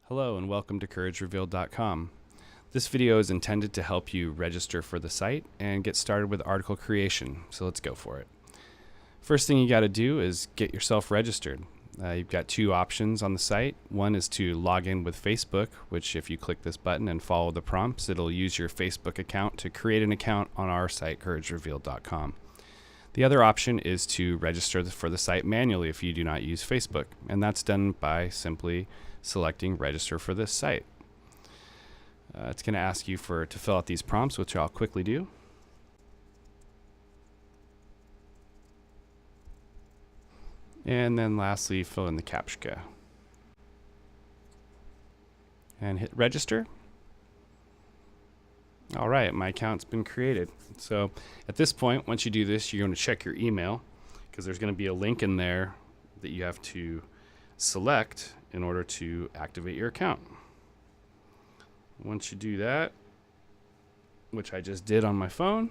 Hello and welcome to CourageRevealed.com. This video is intended to help you register for the site and get started with article creation, so let's go for it. First thing you got to do is get yourself registered. You've got two options on the site. One is to log in with Facebook, which if you click this button and follow the prompts, it'll use your Facebook account to create an account on our site, CourageRevealed.com. The other option is to register for the site manually if you do not use Facebook, and that's done by simply selecting register for this site. It's going to ask you to fill out these prompts, which I'll quickly do. And then lastly, fill in the CAPTCHA. And hit register. All right, my account's been created. So at this point, once you do this, you're going to check your email because there's going to be a link in there that you have to select in order to activate your account. Once you do that, which I just did on my phone,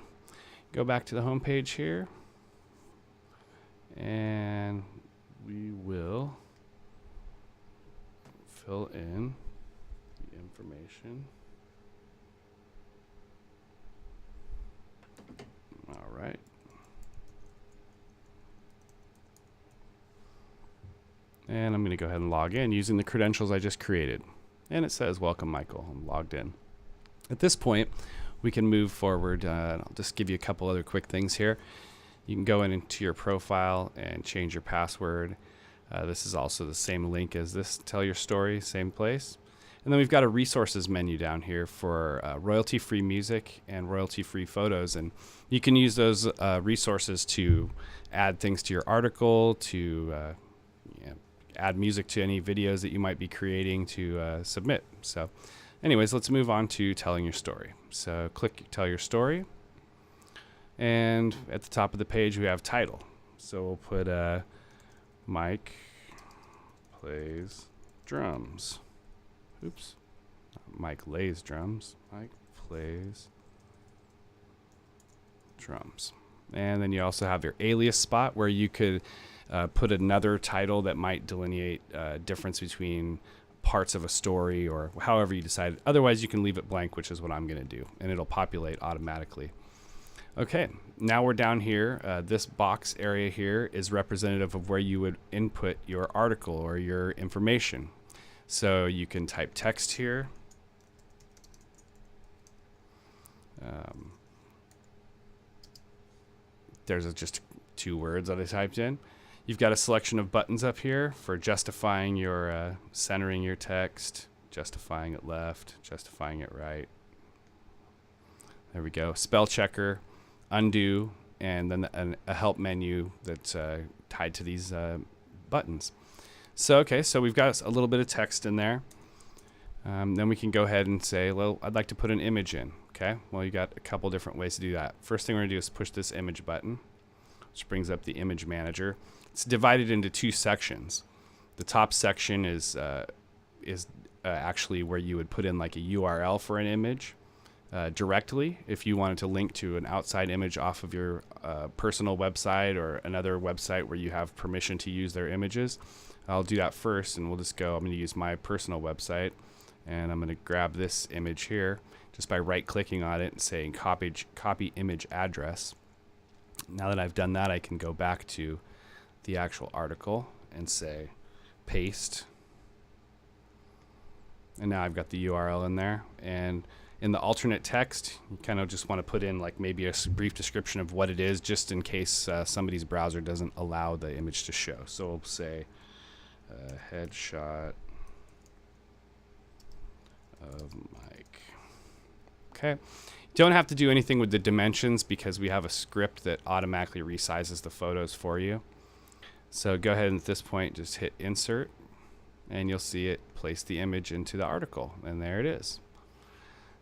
go back to the home page here and we will fill in the information. All right. And I'm going to go ahead and log in using the credentials I just created. And it says, welcome, Michael. I'm logged in. At this point, we can move forward. I'll just give you a couple other quick things here. You can go into your profile and change your password. This is also the same link as this, Tell Your Story, same place. And then we've got a resources menu down here for royalty-free music and royalty-free photos. And you can use those resources to add things to your article, to add music to any videos that you might be creating to submit. So anyways, let's move on to telling your story. So click Tell Your Story. And at the top of the page, we have title. So we'll put Mike plays drums. Oops. Mike lays drums. Mike plays drums. And then you also have your alias spot where you could put another title that might delineate difference between parts of a story or however you decide. Otherwise, you can leave it blank, which is what I'm going to do, and it'll populate automatically. Okay, now we're down here. This box area here is representative of where you would input your article or your information. So you can type text here. There's just 2 words that I typed in. You've got a selection of buttons up here for justifying your centering your text, justifying it left, justifying it right. There we go. Spell checker, undo, and then a help menu that's tied to these buttons. So okay, so we've got a little bit of text in there. Then we can go ahead and say, well, I'd like to put an image in. Okay, well, you got a couple different ways to do that. First thing we're gonna do is push this image button, which brings up the image manager. It's divided into 2 sections. The top section is actually where you would put in like a URL for an image directly if you wanted to link to an outside image off of your personal website or another website where you have permission to use their images. I'll do that first, and we'll just go. I'm going to use my personal website, and I'm going to grab this image here just by right-clicking on it and saying copy image address. Now that I've done that, I can go back to the actual article and say paste. And now I've got the URL in there. And in the alternate text, you kind of just want to put in like maybe a brief description of what it is, just in case somebody's browser doesn't allow the image to show. So we'll say headshot of Mike. Okay. Don't have to do anything with the dimensions because we have a script that automatically resizes the photos for you. So go ahead and at this point just hit insert and you'll see it place the image into the article, and there it is.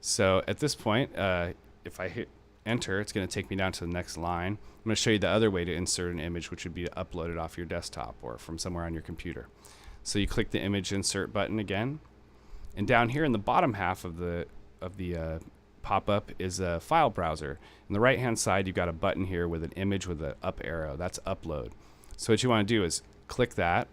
So at this point, if I hit enter, it's going to take me down to the next line. I'm going to show you the other way to insert an image, which would be to upload it off your desktop or from somewhere on your computer. So you click the image insert button again, and down here in the bottom half of the pop-up is a file browser. On the right hand side, you've got a button here with an image with an up arrow. That's upload. So what you want to do is click that,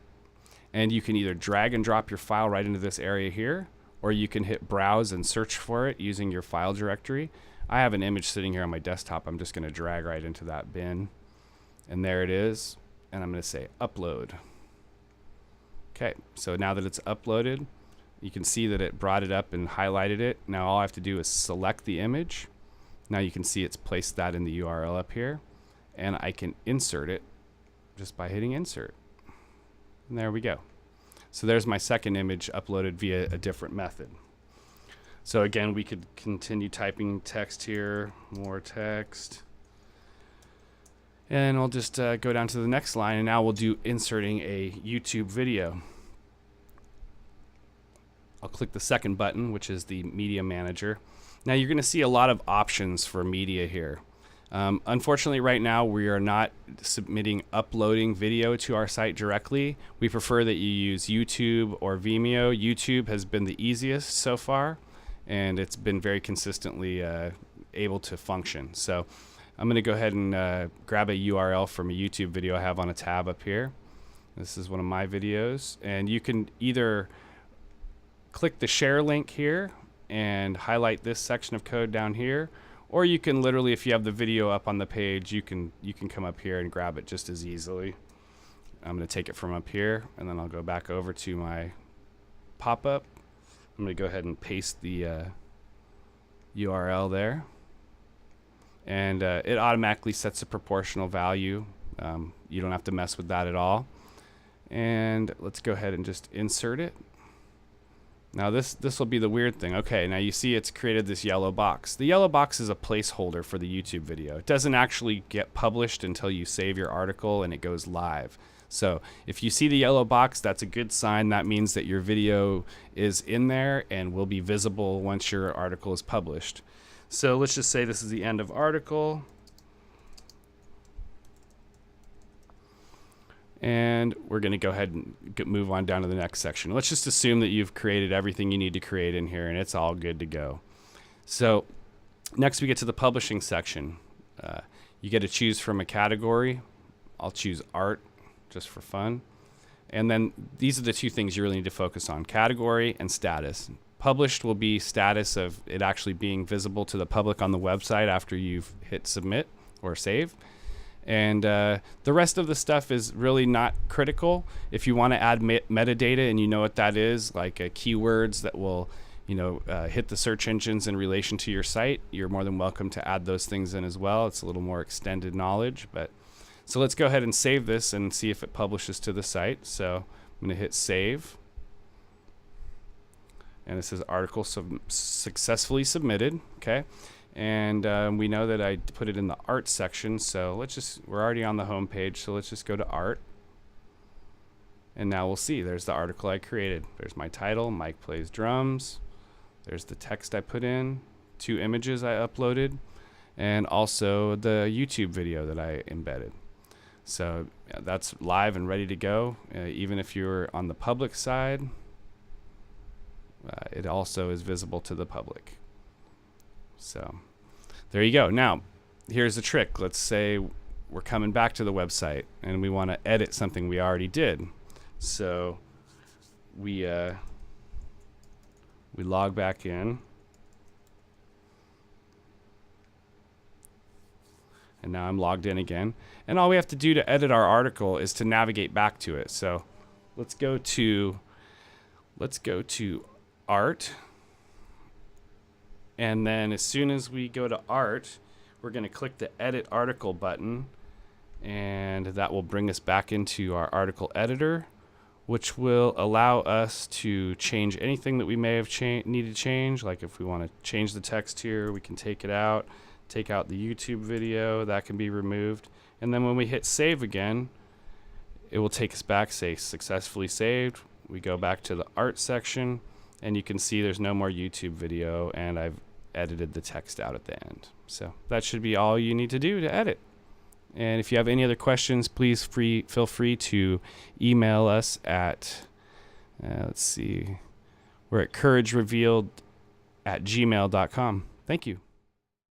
And you can either drag and drop your file right into this area here, or you can hit browse and search for it using your file directory. I have an image sitting here on my desktop. I'm just going to drag right into that bin. And there it is. And I'm going to say upload. Okay, so now that it's uploaded, you can see that it brought it up and highlighted it. Now all I have to do is select the image. Now you can see it's placed that in the URL up here. And I can insert it just by hitting insert. And there we go. So there's my second image uploaded via a different method. So again, we could continue typing text here, more text. And I'll just go down to the next line, and now we'll do inserting a YouTube video. I'll click the second button, which is the media manager. Now you're going to see a lot of options for media here. Unfortunately, right now we are not uploading video to our site directly. We prefer that you use YouTube or Vimeo. YouTube has been the easiest so far, and it's been very consistently able to function. So I'm going to go ahead and grab a URL from a YouTube video I have on a tab up here. This is one of my videos, and you can either click the share link here and highlight this section of code down here, or you can literally, if you have the video up on the page, you can come up here and grab it just as easily. I'm going to take it from up here, and then I'll go back over to my pop-up. I'm going to go ahead and paste the URL there, and it automatically sets a proportional value. You don't have to mess with that at all. And let's go ahead and just insert it. Now this will be the weird thing. Okay, now you see it's created this yellow box. The yellow box is a placeholder for the YouTube video. It doesn't actually get published until you save your article and it goes live. So if you see the yellow box, that's a good sign. That means that your video is in there and will be visible once your article is published. So let's just say this is the end of article. And we're going to go ahead and move on down to the next section. Let's just assume that you've created everything you need to create in here and it's all good to go. So next we get to the publishing section. You get to choose from a category. I'll choose art just for fun. And then these are the two things you really need to focus on: category and status. Published will be status of it actually being visible to the public on the website after you've hit submit or save. And the rest of the stuff is really not critical. If you want to add metadata and you know what that is, like keywords that will hit the search engines in relation to your site, you're more than welcome to add those things in as well. It's a little more extended knowledge. So let's go ahead and save this and see if it publishes to the site. So I'm going to hit save. And it says article successfully submitted. Okay. And we know that I put it in the art section, so we're already on the home page, so let's just go to art. And now we'll see, there's the article I created. There's my title, Mike Plays Drums. There's the text I put in, 2 images I uploaded, and also the YouTube video that I embedded. So yeah, that's live and ready to go. Even if you're on the public side, it also is visible to the public. So there you go. Now, here's the trick. Let's say we're coming back to the website and we want to edit something we already did. So we log back in. And now I'm logged in again. And all we have to do to edit our article is to navigate back to it. So let's go to art. And then as soon as we go to art, we're going to click the edit article button, and that will bring us back into our article editor, which will allow us to change anything that we may have needed to change. Like if we want to change the text here, we can take it out, take out the YouTube video, that can be removed. And then when we hit save again, it will take us back, say successfully saved. We go back to the art section, and you can see there's no more YouTube video, and I've edited the text out at the end. So that should be all you need to do to edit. And if you have any other questions, please feel free to email us at, let's see, we're at couragerevealed@gmail.com. Thank you.